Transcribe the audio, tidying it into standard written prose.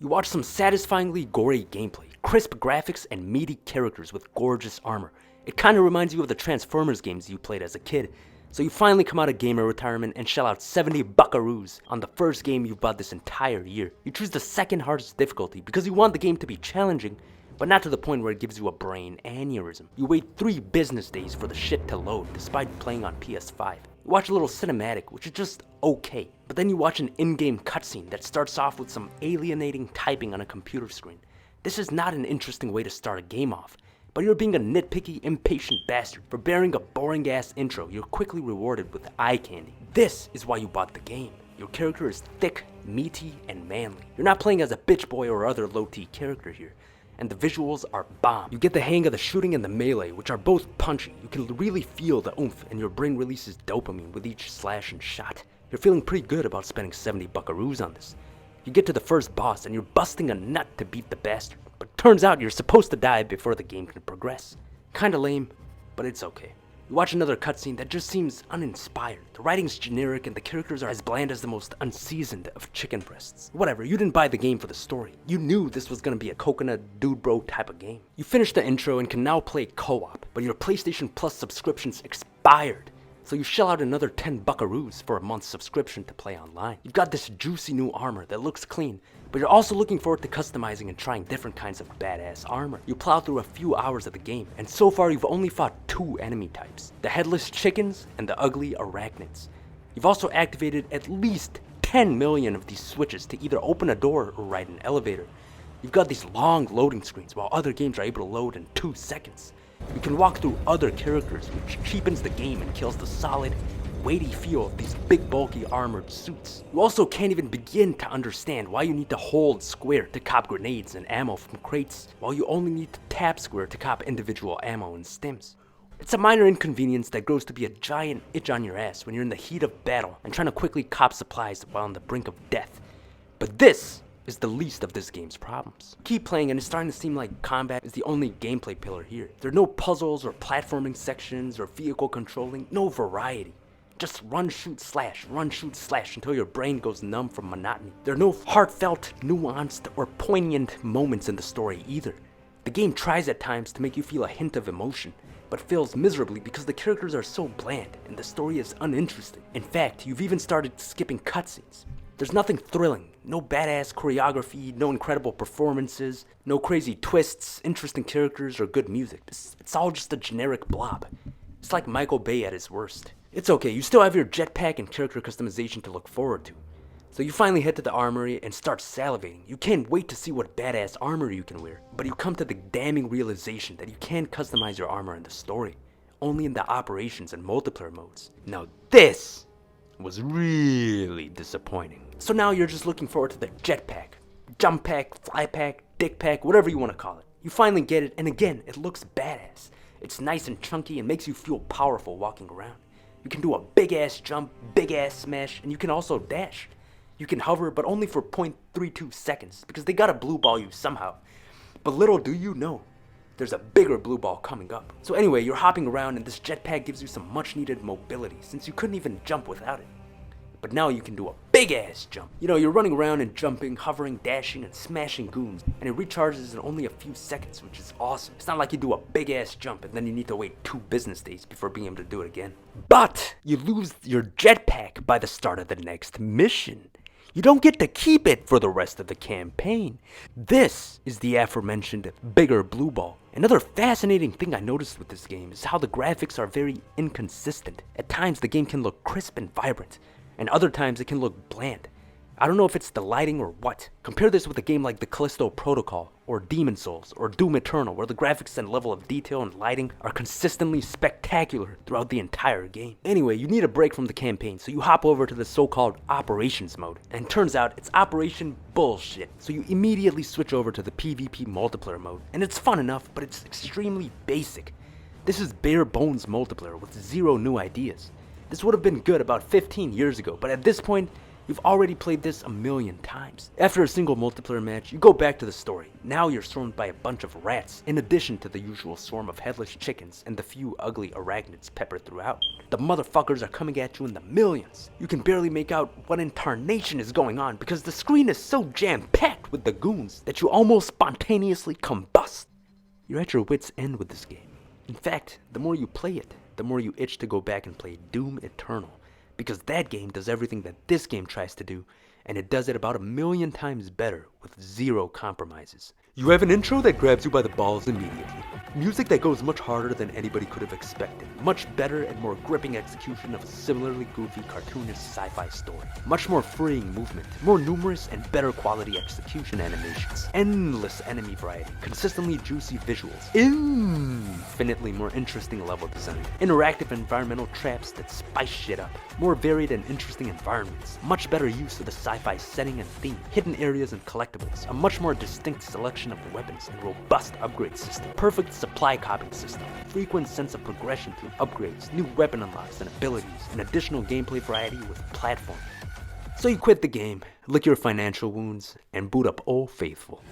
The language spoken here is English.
You watch some satisfyingly gory gameplay, crisp graphics, and meaty characters with gorgeous armor. It kinda reminds you of the Transformers games you played as a kid. So you finally come out of gamer retirement and shell out 70 buckaroos on the first game you've bought this entire year. You choose the second hardest difficulty because you want the game to be challenging, but not to the point where it gives you a brain aneurysm. You wait 3 business days for the shit to load despite playing on PS5. You watch a little cinematic, which is just okay, but then you watch an in-game cutscene that starts off with some alienating typing on a computer screen. This is not an interesting way to start a game off, but you're being a nitpicky, impatient bastard for bearing a boring-ass intro. You're quickly rewarded with eye candy. This is why you bought the game. Your character is thick, meaty, and manly. You're not playing as a bitch boy or other low-T character here, and the visuals are bomb. You get the hang of the shooting and the melee, which are both punchy. You can really feel the oomph, and your brain releases dopamine with each slash and shot. You're feeling pretty good about spending 70 buckaroos on this. You get to the first boss, and you're busting a nut to beat the bastard, but turns out you're supposed to die before the game can progress. Kinda lame, but it's okay. You watch another cutscene that just seems uninspired. The writing's generic and the characters are as bland as the most unseasoned of chicken breasts. Whatever, you didn't buy the game for the story. You knew this was gonna be a coconut dude bro type of game. You finished the intro and can now play co-op, but your PlayStation Plus subscription's expired. So you shell out another 10 buckaroos for a month's subscription to play online. You've got this juicy new armor that looks clean, but you're also looking forward to customizing and trying different kinds of badass armor. You plow through a few hours of the game, and so far you've only fought 2 enemy types, the headless chickens and the ugly arachnids. You've also activated at least 10 million of these switches to either open a door or ride an elevator. You've got these long loading screens while other games are able to load in 2 seconds. You can walk through other characters, which cheapens the game and kills the solid, weighty feel of these big bulky armored suits. You also can't even begin to understand why you need to hold square to cop grenades and ammo from crates, while you only need to tap square to cop individual ammo and stims. It's a minor inconvenience that grows to be a giant itch on your ass when you're in the heat of battle and trying to quickly cop supplies while on the brink of death. But this is the least of this game's problems. Keep playing and it's starting to seem like combat is the only gameplay pillar here. There are no puzzles or platforming sections or vehicle controlling, no variety. Just run, shoot, slash until your brain goes numb from monotony. There are no heartfelt, nuanced, or poignant moments in the story either. The game tries at times to make you feel a hint of emotion, but fails miserably because the characters are so bland and the story is uninteresting. In fact, you've even started skipping cutscenes. There's nothing thrilling, no badass choreography, no incredible performances, no crazy twists, interesting characters, or good music. It's all just a generic blob. It's like Michael Bay at his worst. It's okay, you still have your jetpack and character customization to look forward to. So you finally head to the armory and start salivating. You can't wait to see what badass armor you can wear, but you come to the damning realization that you can't customize your armor in the story, only in the operations and multiplayer modes. Now this was really disappointing. So now you're just looking forward to the jetpack, jump pack, fly pack, dick pack, whatever you want to call it. You finally get it, and again, it looks badass. It's nice and chunky and makes you feel powerful walking around. You can do a big ass jump, big ass smash, and you can also dash. You can hover, but only for 0.32 seconds, because they gotta blue ball you somehow. But little do you know, there's a bigger blue ball coming up. So anyway, you're hopping around and this jetpack gives you some much needed mobility, since you couldn't even jump without it. But now you can do a big ass jump. You know, you're running around and jumping, hovering, dashing, and smashing goons, and it recharges in only a few seconds, which is awesome. It's not like you do a big ass jump and then you need to wait 2 business days before being able to do it again. But you lose your jetpack by the start of the next mission. You don't get to keep it for the rest of the campaign. This is the aforementioned bigger blue ball. Another fascinating thing I noticed with this game is how the graphics are very inconsistent. At times the game can look crisp and vibrant, and other times it can look bland. I don't know if it's the lighting or what. Compare this with a game like the Callisto Protocol, or Demon Souls, or Doom Eternal, where the graphics and level of detail and lighting are consistently spectacular throughout the entire game. Anyway, you need a break from the campaign, so you hop over to the so-called Operations mode, and turns out it's Operation bullshit. So you immediately switch over to the PvP multiplayer mode, and it's fun enough, but it's extremely basic. This is bare bones multiplayer with 0 new ideas. This would have been good about 15 years ago, but at this point, You've already played this a million times. After a single multiplayer match, you go back to the story. Now you're swarmed by a bunch of rats, in addition to the usual swarm of headless chickens and the few ugly arachnids peppered throughout. The motherfuckers are coming at you in the millions. You can barely make out what in tarnation is going on because the screen is so jam-packed with the goons that you almost spontaneously combust. You're at your wit's end with this game. In fact, the more you play it, the more you itch to go back and play Doom Eternal, because that game does everything that this game tries to do, and it does it about 1,000,000 times better with zero compromises. You have an intro that grabs you by the balls immediately. Music that goes much harder than anybody could have expected. Much better and more gripping execution of a similarly goofy cartoonish sci-fi story. Much more freeing movement. More numerous and better quality execution animations. Endless enemy variety. Consistently juicy visuals. Infinitely more interesting level design. Interactive environmental traps that spice shit up. More varied and interesting environments. Much better use of the sci-fi setting and theme. Hidden areas and collectibles. A much more distinct selection of weapons and robust upgrade system. Perfect supply copying system. Frequent sense of progression through upgrades, new weapon unlocks and abilities, and additional gameplay variety with platforming. So you quit the game, lick your financial wounds, and boot up Old Faithful.